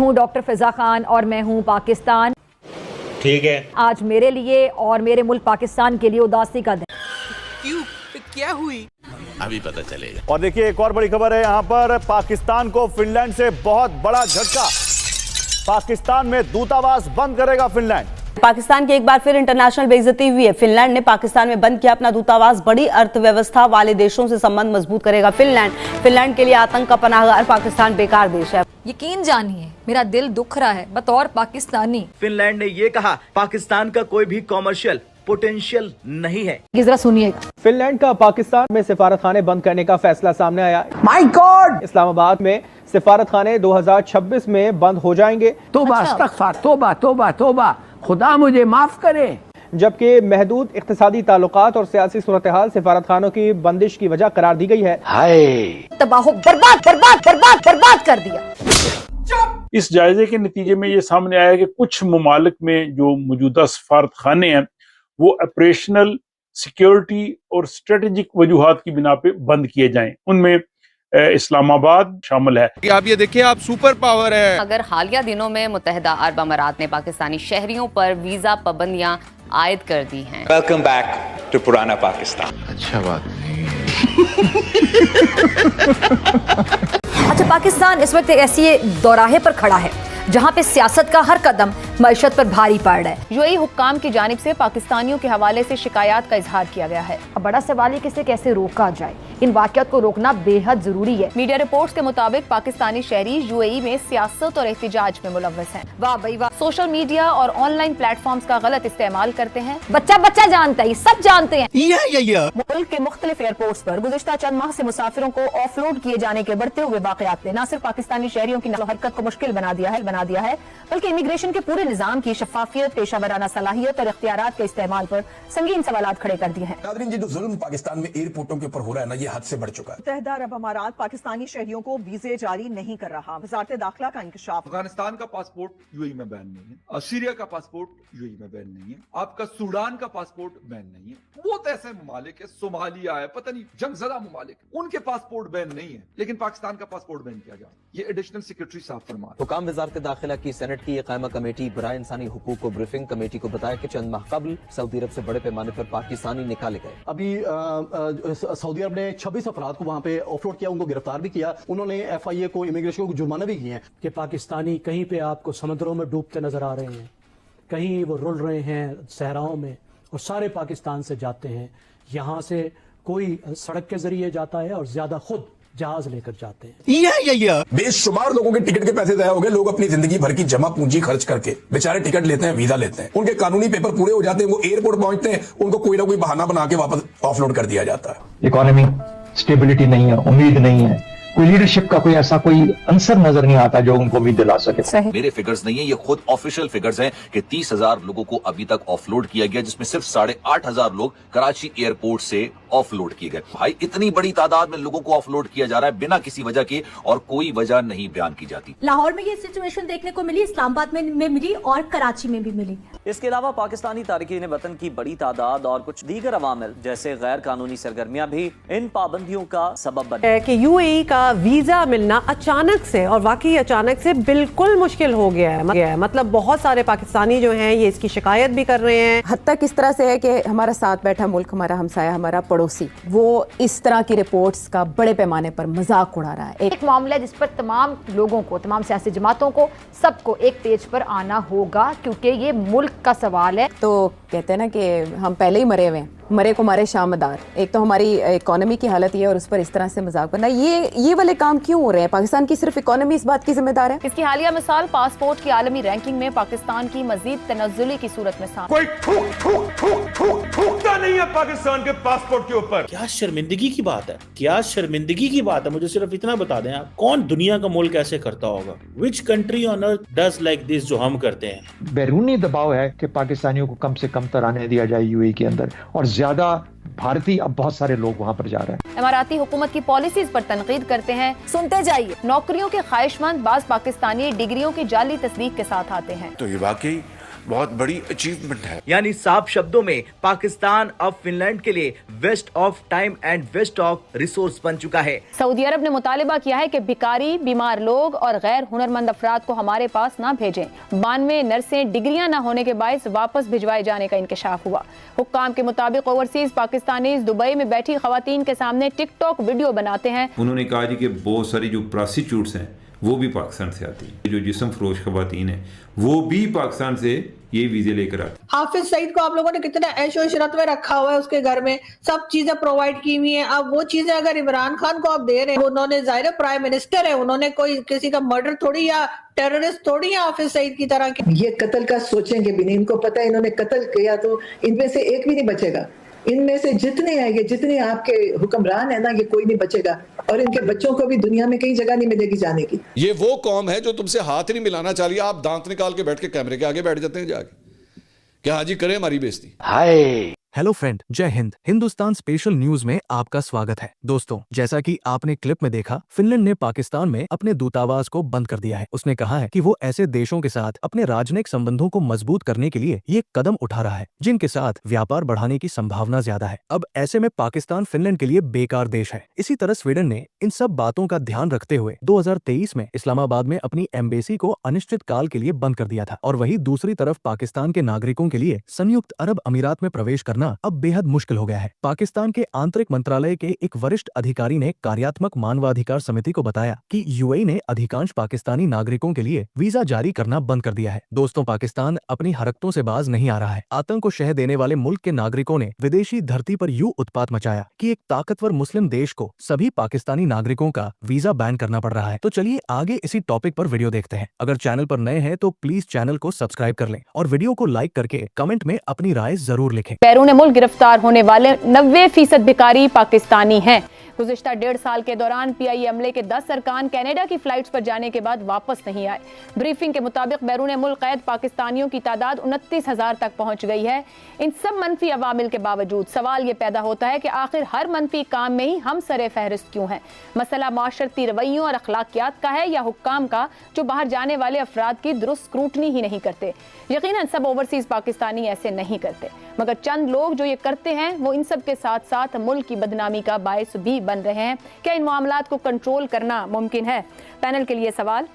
हूँ डॉक्टर फिजा खान और मैं हूँ पाकिस्तान। ठीक है। आज मेरे लिए और मेरे मुल्क पाकिस्तान के लिए उदासी का दिन। क्यों? क्या हुई? अभी पता चलेगा। और देखिए एक और बड़ी खबर है यहाँ पर, पाकिस्तान को फिनलैंड से बहुत बड़ा झटका। पाकिस्तान में दूतावास बंद करेगा फिनलैंड। पाकिस्तान की एक बार फिर इंटरनेशनल बेइज्जती हुई है। फिनलैंड ने पाकिस्तान में बंद किया अपना दूतावास। बड़ी अर्थव्यवस्था वाले देशों से संबंध मजबूत करेगा फिनलैंड के लिए आतंक का पनाहगार पाकिस्तान बेकार देश है। यकीन जानिए मेरा दिल दुख रहा है बतौर पाकिस्तानी। फिनलैंड ने ये कहा, पाकिस्तान का कोई भी कॉमर्शियल पोटेंशियल नहीं है। जरा सुनिएगा। फिनलैंड का पाकिस्तान में सिफारतखाने बंद करने का फैसला सामने आया। My God! इस्लामाबाद में सिफारतखाने 2026 में बंद हो जाएंगे। तोबा खुदा मुझे माफ करे। जबकि महदूद इक्तिसादी ताल्लुकात और सियासी सूरत हाल सिफारतखानों की बंदिश की वजह करार दी गई है। तबाह बर्बाद कर दिया। इस जायजे के नतीजे में ये सामने आया कि कुछ ममालिक में जो मौजूदा सफारत खाने हैं वो ऑपरेशनल, सिक्योरिटी और स्ट्रेटेजिक वजूहात की बिना पे बंद किए जाएं। उनमें इस्लामाबाद शामिल है। आप ये देखिए, आप सुपर पावर है। अगर हालिया दिनों में मुत्तहिदा अरब अमारात ने पाकिस्तानी शहरियों पर वीजा पाबंदियां आयद कर दी हैं। वेलकम बैक टू पुराना पाकिस्तान। अच्छा बात नहीं। अच्छा, पाकिस्तान इस वक्त एक ऐसी दौराहे पर खड़ा है जहां पे सियासत का हर कदम मईशत पर भारी पड़ रहा है। यूएई हुक्काम की जानिब से पाकिस्तानियों के हवाले से शिकायत का इजहार किया गया है। अब बड़ा सवाल है कि इसे कैसे रोका जाए। इन वाक़यात को रोकना बेहद जरूरी है। मीडिया रिपोर्ट्स के मुताबिक पाकिस्तानी शहरी यूएई में सियासत और एहतिजाज में मुलव्वस हैं। वाह भाई वाह। सोशल मीडिया और ऑनलाइन प्लेटफॉर्म्स का गलत इस्तेमाल करते हैं। बच्चा जानता है, सब जानते हैं। मुल्क के मुख्तलिफ एयरपोर्ट्स पर गुज़िश्ता चंद माह से मुसाफिरों को ऑफलोड किए जाने के बढ़ते हुए वाक़यात ने न सिर्फ पाकिस्तानी शहरियों की नक़ल हरकत को मुश्किल बना दिया है बल्कि इमिग्रेशन के पूरे निज़ाम की शफाफियत, पेशावराना सलाहियत और इख्तियारात के इस्तेमाल पर संगीन सवालात खड़े कर दिए हैं। नाज़रीन, जो जुल्म पाकिस्तान में एयरपोर्टों के ऊपर हो रहा है ना, ये हद से बढ़ चुका है। मुत्तहिदा अरब अमारात पाकिस्तानी शहरियों को वीजे जारी नहीं कर रहा। वज़ारत दाखिला का इंकशाफ। अफगानिस्तान का पासपोर्ट यूएई में बैन नहीं है, सीरिया का पासपोर्ट यूएई में बैन नहीं है, आपका सूडान का पासपोर्ट बैन नहीं है। बहुत ऐसे ममालिक है, सोमालिया है, पता नहीं जंगज़दा ममालिक, उनके पासपोर्ट बैन नहीं है, लेकिन पाकिस्तान का पासपोर्ट बैन किया गया। ये एडिशनल सेक्रेटरी साहब फरमा। हुकाम वज़ारत दाखिला की सेनेट की कायमा कमेटी बराए इंसानी हुकूक को ब्रीफिंग कमेटी को बताया कि चंद माह कबल सऊदी अरब से बड़े पैमाने पर पाकिस्तानी निकाले गए। अभी सऊदी अरब ने 26 अफराद को वहाँ पे ऑफलोड किया, उनको गिरफ्तार भी किया। उन्होंने FIA को, इमिग्रेशन को जुर्माना भी किए हैं। कि पाकिस्तानी कहीं पे आपको समुद्रों में डूबते नजर आ रहे हैं, कहीं वो रुल रहे हैं सहराओं में, और सारे पाकिस्तान से जाते हैं। यहाँ से कोई सड़क के जरिए जाता है और ज्यादा खुद जहाज लेकर जाते हैं। बेशुमार लोगों के टिकट के पैसे तय हो गए। लोग अपनी जिंदगी भर की जमा पूंजी खर्च करके बेचारे टिकट लेते हैं, वीजा लेते हैं, उनके कानूनी पेपर पूरे हो जाते हैं, वो एयरपोर्ट पहुंचते हैं, उनको कोई ना कोई बहाना बना के वापस ऑफलोड कर दिया जाता है। इकोनॉमी स्टेबिलिटी नहीं है, उम्मीद नहीं है, कोई लीडरशिप का कोई ऐसा कोई आंसर नजर नहीं आता जो उनको उम्मीद दिला सके। मेरे फिगर्स नहीं है, ये खुद ऑफिशियल फिगर्स हैं कि 30,000 लोगों को अभी तक ऑफलोड किया गया, जिसमें सिर्फ 8,500 लोग कराची एयरपोर्ट से ऑफलोड किए गए। भाई, इतनी बड़ी तादाद में लोगों को ऑफलोड किया जा रहा है बिना किसी वजह के, और कोई वजह नहीं बयान की जाती। लाहौर में ये सिचुएशन देखने को मिली, इस्लामाबाद में मिली और कराची में भी मिली। इसके अलावा पाकिस्तानी तारिकीन वतन की बड़ी तादाद और कुछ दीगर अवामिल जैसे गैर कानूनी सरगर्मियां भी इन पाबंदियों का सबब बने। कि यूएई का वीजा मिलना अचानक से, और वाकई अचानक से, बिल्कुल मुश्किल हो गया है। मतलब बहुत सारे पाकिस्तानी जो हैं ये इसकी शिकायत भी कर रहे हैं। हद तक इस तरह से है कि हमारा साथ बैठा मुल्क, हमारा हमसाया, हमारा पड़ोसी, वो इस तरह की रिपोर्ट्स का बड़े पैमाने पर मजाक उड़ा रहा है। एक मामला जिस पर तमाम लोगों को, तमाम सियासी जमातों को, सबको एक पेज पर आना होगा, क्योंकि ये मुल्क का सवाल है। तो कहते हैं ना कि हम पहले ही मरे हुए हैं, मरे को मारे शामदार। एक तो हमारी इकोनॉमी की हालत ये, और उस पर इस तरह से मजाक बनना, ये वाले काम क्यों हो रहे हैं? पाकिस्तान की सिर्फ इकोनॉमी इस बात की जिम्मेदार है? इसकी हालिया मिसाल पासपोर्ट की आलमी रैंकिंग में पाकिस्तान की मजीद तनज़्ज़ुली की सूरत में कोई थूकता नहीं है पाकिस्तान के पासपोर्ट के ऊपर। क्या शर्मिंदगी की बात है, क्या शर्मिंदगी की बात है। मुझे सिर्फ इतना बता दें आप, कौन दुनिया का मुल्क ऐसे करता होगा? Which country on earth does like this जो हम करते हैं? बैरूनी दबाव है कि पाकिस्तानियों को कम से कम तर आने दिया जाए यूएई के अंदर, और ज्यादा भारतीय, अब बहुत सारे लोग वहाँ पर जा रहे हैं। इमाराती हुकूमत की पॉलिसीज पर तनकीद करते हैं। सुनते जाइए। नौकरियों के ख्वाहिशमंद बाज पाकिस्तानी डिग्रियों की जाली तस्दीक के साथ आते हैं। तो ये वाकई बहुत बड़ी अचीवमेंट है। यानी साफ शब्दों में पाकिस्तान अब फिनलैंड के लिए waste of time and waste of resource बन चुका है। सऊदी अरब ने मुतालिबा किया है कि भिखारी, बीमार लोग और गैर हुनरमंद अफराद को हमारे पास ना भेजें। 92 नर्सें डिग्रियां न होने के बायस वापस भिजवाए जाने का इंकशाफ हुआ। हुक्काम के मुताबिक ओवरसीज पाकिस्तानी दुबई में बैठी खवातीन के सामने टिकटॉक वीडियो बनाते हैं। उन्होंने कहा जी कि बहुत सारी जो प्रोस्टिट्यूट्स हैं वो भी पाकिस्तान से आती है, जो जिस्म फरोश खवातीन है वो भी पाकिस्तान से ये वीजे लेकर आते हैं। हाफिज सईद को आप लोगों ने कितना ऐशो इशरत में रखा हुआ है, उसके घर में सब चीजें प्रोवाइड की हुई हैं। अब वो चीजें अगर इमरान खान को आप दे रहे हैं, उन्होंने जाहिर प्राइम मिनिस्टर है, उन्होंने कोई किसी का मर्डर थोड़ी या टेररिस्ट थोड़ी है हाफिज सईद की तरह के। ये कत्ल का सोचेंगे भी नहीं, इनको पता है इन्होंने कत्ल किया तो इनमें से एक भी नहीं बचेगा। इनमें से जितने आएंगे, जितने आपके हुक्मरान है ना, ये कोई नहीं बचेगा और इनके बच्चों को भी दुनिया में कहीं जगह नहीं मिलेगी जाने की। ये वो कौम है जो तुमसे हाथ नहीं मिलाना चाह रही, आप दांत निकाल के बैठ के कैमरे के आगे बैठ जाते हैं जाके, क्या हाजी करें हमारी बेइज्जती। हाय हेलो फ्रेंड, जय हिंद। हिंदुस्तान स्पेशल न्यूज में आपका स्वागत है। दोस्तों, जैसा कि आपने क्लिप में देखा, फिनलैंड ने पाकिस्तान में अपने दूतावास को बंद कर दिया है। उसने कहा है कि वो ऐसे देशों के साथ अपने राजनयिक संबंधों को मजबूत करने के लिए ये कदम उठा रहा है जिनके साथ व्यापार बढ़ाने की संभावना ज्यादा है। अब ऐसे में पाकिस्तान फिनलैंड के लिए बेकार देश है। इसी तरह स्वीडन ने इन सब बातों का ध्यान रखते हुए 2023 में इस्लामाबाद में अपनी एम्बेसी को अनिश्चित काल के लिए बंद कर दिया था। और वही दूसरी तरफ पाकिस्तान के नागरिकों के लिए संयुक्त अरब अमीरात में प्रवेश करना अब बेहद मुश्किल हो गया है। पाकिस्तान के आंतरिक मंत्रालय के एक वरिष्ठ अधिकारी ने कार्यात्मक मानवाधिकार समिति को बताया कि यूएई ने अधिकांश पाकिस्तानी नागरिकों के लिए वीजा जारी करना बंद कर दिया है। दोस्तों, पाकिस्तान अपनी हरकतों से बाज नहीं आ रहा है। आतंक को शह देने वाले मुल्क के नागरिकों ने विदेशी धरती पर यूं उत्पात मचाया कि एक ताकतवर मुस्लिम देश को सभी पाकिस्तानी नागरिकों का वीजा बैन करना पड़ रहा है। तो चलिए आगे इसी टॉपिक पर वीडियो देखते हैं। अगर चैनल पर नए हैं तो प्लीज चैनल को सब्सक्राइब कर लें और वीडियो को लाइक करके कमेंट में अपनी राय जरूर लिखें। बैरून मुल्क गिरफ्तार होने वाले 90% भिखारी पाकिस्तानी हैं। गुज़िश्ता 1.5 साल के दौरान पीआईए अमले के 10 अरकान कनाडा की फ्लाइट्स पर जाने के बाद वापस नहीं आए। ब्रीफिंग के मुताबिक बैरून मुल्क कैद पाकिस्तानियों की तादाद 29,000 तक पहुंच गई है। इन सब मनफी अवामिल के बावजूद सवाल ये पैदा होता है कि आखिर हर मनफी काम में ही हम सरे फहरिस्त क्यों हैं। मसला माशरती रवैयों और अखलाकियात का है या हुक्काम का, जो बाहर जाने वाले अफराद की दुरुस्त स्क्रूटनी ही नहीं करते। यकीनन सब ओवरसीज पाकिस्तानी ऐसे नहीं करते, मगर चंद लोग जो ये करते हैं वो इन सब के साथ साथ मुल्क की बदनामी का बायस भी बन रहे हैं। क्या इन मामलात को कंट्रोल करना मुमकिन है? पैनल के लिए सवाल।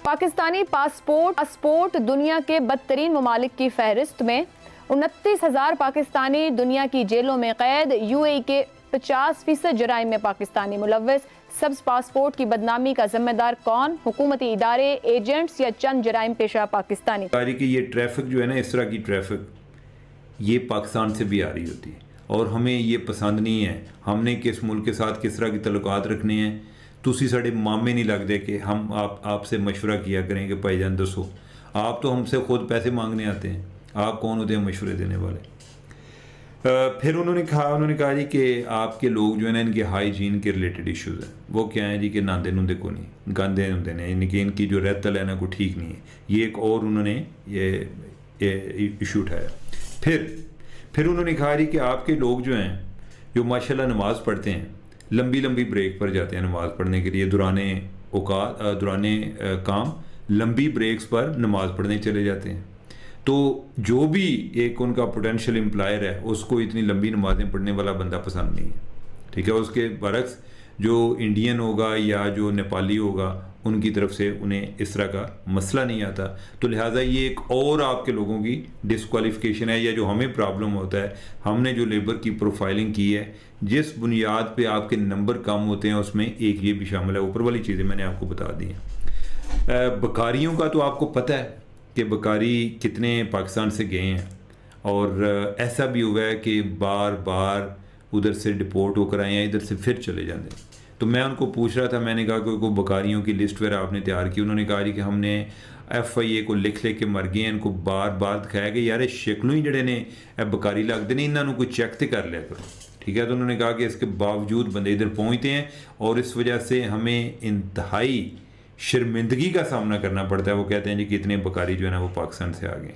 पाकिस्तानी पासपोर्ट दुनिया के बदतरीन ममालिक की फहरिस्त में 29,000 पाकिस्तानी दुनिया की जेलों में कैद। यूएई के 50% जराइम में पाकिस्तानी मुलव्वस। सब्ज पासपोर्ट की बदनामी का जिम्मेदार कौन? हुकूमती इदारे, एजेंट्स या चंद जराइम पेशा पाकिस्तानी? कि ये ट्रैफिक जो है ना, इस तरह की ट्रैफिक ये पाकिस्तान से भी आ रही होती है और हमें ये पसंद नहीं है। हमने किस मुल्क के साथ किस तरह की तल्लुकात रखने हैं, तुसी साढ़े मामे नहीं लगते कि हम आपसे मशवरा किया करें कि भाईजान दसो, आप तो हमसे खुद पैसे मांगने आते हैं, आप कौन होते हैं मशवरे देने वाले। फिर उन्होंने कहा जी कि आपके लोग जो है ना, इनके हाइजीन के रिलेटेड इश्यूज़ हैं। वो क्या है जी कि नांदे नुंदे को नहीं, गंदे होंदे ने, इनकी इनकी जो रहतल है ना को ठीक नहीं है। ये एक और उन्होंने ये इशू उठाया। फिर उन्होंने कहा जी कि आपके लोग जो हैं, जो माशाल्लाह नमाज़ पढ़ते हैं, लंबी लंबी ब्रेक पर जाते हैं नमाज़ पढ़ने के लिए, दौराने काम लंबी ब्रेक्स पर नमाज़ पढ़ने चले जाते हैं। तो जो भी एक उनका पोटेंशियल एम्प्लॉयर है, उसको इतनी लंबी नमाज़ें पढ़ने वाला बंदा पसंद नहीं है, ठीक है। उसके बरक्स जो इंडियन होगा या जो नेपाली होगा, उनकी तरफ से उन्हें इस तरह का मसला नहीं आता। तो लिहाजा ये एक और आपके लोगों की डिस्क्वालिफिकेशन है, या जो हमें प्रॉब्लम होता है, हमने जो लेबर की प्रोफाइलिंग की है, जिस बुनियाद पे आपके नंबर कम होते हैं, उसमें एक ये भी शामिल है। ऊपर वाली चीज़ें मैंने आपको बता दी हैं। बकारियों का तो आपको पता है कि बकारी कितने पाकिस्तान से गए हैं, और ऐसा भी हुआ है कि बार बार उधर से डिपोर्ट होकर आए हैं, इधर से फिर चले जाते हैं। तो मैं उनको पूछ रहा था, मैंने कहा कोई बकारियों की लिस्ट वगैरह आपने तैयार की? उन्होंने कहा जी कि हमने FIA को लिख के मर गए हैं, इनको बार बार दिखाया कि यार शक्लों ही जड़े ने बकारी लगते नहीं, इन्होंने कोई चेक तो कर लिया करो, ठीक है। तो उन्होंने कहा कि इसके बावजूद बंदे इधर पहुँचते हैं और इस वजह से हमें इंतहाई शर्मिंदगी का सामना करना पड़ता है। वो कहते हैं जी कि इतने बकारी जो है ना वो पाकिस्तान से आ गए।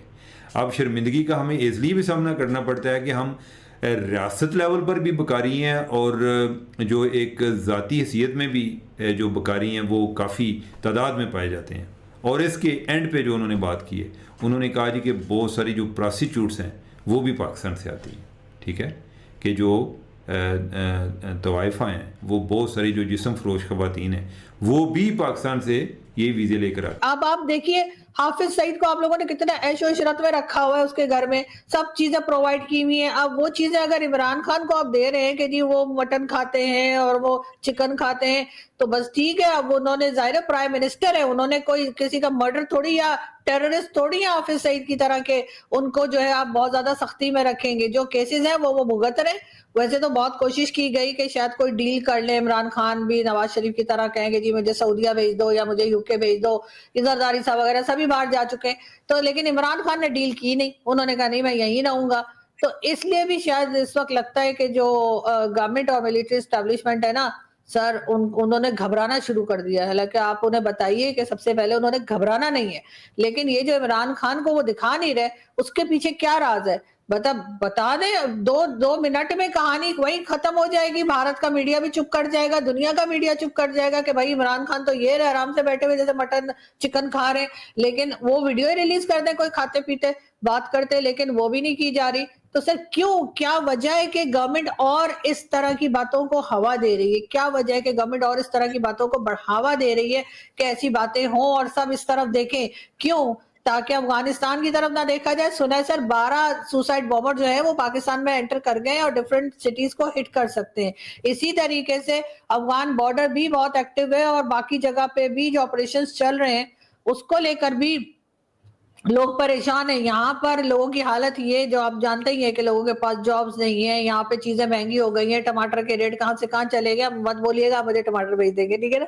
अब शर्मिंदगी का हमें इसलिए भी सामना करना पड़ता है कि हम रियासत लेवल पर भी बकारी हैं, और जो एक ज़ाती हैसियत में भी जो बकारी हैं वो काफ़ी तादाद में पाए जाते हैं। और इसके एंड पे जो उन्होंने बात की है, उन्होंने कहा जी कि बहुत सारी जो प्रोस्टिट्यूट्स हैं वो भी पाकिस्तान से आती हैं, ठीक है, कि जो तवाइफा हैं वो बहुत सारी जो जिस्म फरोश खवातीन हैं वो भी पाकिस्तान से ये वीज़े लेकर आते हैं। अब आप देखिए हाफिज सईद को आप लोगों ने कितना ऐशो इशरत में रखा हुआ है, उसके घर में सब चीजें प्रोवाइड की हुई हैं। अब वो चीजें अगर इमरान खान को आप दे रहे हैं कि जी वो मटन खाते हैं और वो चिकन खाते हैं, तो बस ठीक है। अब उन्होंने जाहिर प्राइम मिनिस्टर है, उन्होंने कोई किसी का मर्डर थोड़ी या टेररिस्ट थोड़ी है हाफिज सईद की तरह के, उनको जो है आप बहुत ज्यादा सख्ती में रखेंगे। जो केसेस हैं वो भुगत रहे। वैसे तो बहुत कोशिश की गई कि शायद कोई डील कर ले, इमरान खान भी नवाज शरीफ की तरह कहेंगे जी मुझे सऊदीया भेज दो या मुझे यूके भेज दो, जरदारी साहब वगैरह सभी बाहर जा चुके हैं, तो लेकिन इमरान खान ने डील की नहीं, उन्होंने कहा नहीं मैं यहीं रहूंगा। तो इसलिए भी शायद इस वक्त लगता है कि जो गवर्नमेंट और मिलिट्री एस्टेब्लिशमेंट है ना सर, उन्होंने घबराना शुरू कर दिया है। हालांकि आप उन्हें बताइए कि सबसे पहले उन्होंने घबराना नहीं है, लेकिन ये जो इमरान खान को वो दिखा नहीं रहे, उसके पीछे क्या राज है बता दें। दो मिनट में कहानी वही खत्म हो जाएगी। भारत का मीडिया भी चुप कर जाएगा, दुनिया का मीडिया चुप कर जाएगा कि भाई इमरान खान तो ये रहे आराम से बैठे हुए जैसे मटन चिकन खा रहे हैं, लेकिन वो वीडियो ही रिलीज कर दे कोई खाते पीते बात करते, लेकिन वो भी नहीं की जा रही। तो सर क्यों, क्या वजह है कि गवर्नमेंट और इस तरह की बातों को हवा दे रही है? क्या वजह है कि गवर्नमेंट और इस तरह की बातों को बढ़ावा दे रही है कि ऐसी बातें हों और सब इस तरफ देखें? क्यों? ताकि अफगानिस्तान की तरफ ना देखा जाए। सुना है सर 12 सुसाइड बॉम्बर जो है वो पाकिस्तान में एंटर कर गए और डिफरेंट सिटीज को हिट कर सकते हैं। इसी तरीके से अफगान बॉर्डर भी बहुत एक्टिव है और बाकी जगह पे भी जो ऑपरेशंस चल रहे हैं उसको लेकर भी लोग परेशान हैं। यहाँ पर लोगों की हालत ये, जो आप जानते ही हैं कि लोगों के पास जॉब्स नहीं है, यहाँ पे चीजें महंगी हो गई हैं, टमाटर के रेट कहाँ से कहाँ चले गए, मत बोलिएगा मुझे टमाटर भेज देंगे, ठीक है ना।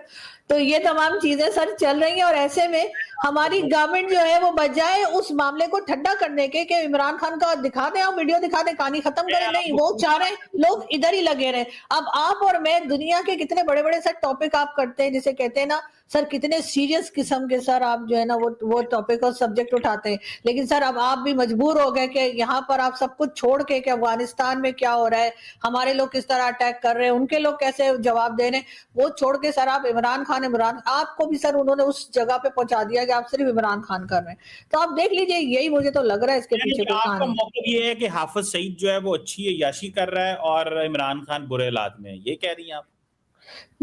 तो ये तमाम चीजें सर चल रही हैं और ऐसे में हमारी गवर्नमेंट जो है वो बजाय उस मामले को ठंडा करने के कि इमरान खान का दिखा दें और वीडियो दिखा दें, कहानी खत्म करें, नहीं, वो चाह रहे हैं लोग इधर ही लगे रहे। अब आप और मैं दुनिया के कितने बड़े बड़े सर टॉपिक आप करते हैं, जिसे कहते हैं ना सर कितने सीरियस किस्म के सर आप जो है ना वो टॉपिक और सब्जेक्ट उठाते हैं, लेकिन सर अब आप भी मजबूर हो गए कि यहाँ पर आप सब कुछ छोड़ के कि अफगानिस्तान में क्या हो रहा है, हमारे लोग किस तरह अटैक कर रहे हैं, उनके लोग कैसे जवाब दे रहे हैं, वो छोड़ के सर आप इमरान आपको भी सर उन्होंने उस जगह पे पहुंचा दिया कि आप सिर्फ इमरान खान कर रहे हैं। तो आप देख लीजिए, यही मुझे तो लग रहा है इसके पीछे कोई कहानी। मतलब ये है कि हाफिज सईद जो है वो अच्छी याशी कर रहा है और इमरान खान बुरे हालात में है, ये कह रही हैं आप?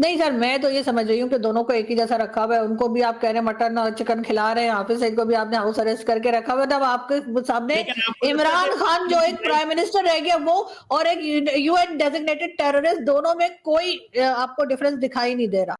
नहीं सर, मैं तो ये समझ रही हूँ कि दोनों को एक ही जैसा रखा हुआ है। उनको भी आप कह रहे हैं मटन और चिकन खिला रहे हैं, हाफिज सईद को भी आपने हाउस अरेस्ट करके रखा हुआ है। तब आपके सामने इमरान खान जो एक प्राइम मिनिस्टर रह गया वो और एक UN डेजिग्नेटेड टेररिस्ट, दोनों में कोई आपको डिफरेंस दिखाई नहीं दे रहा।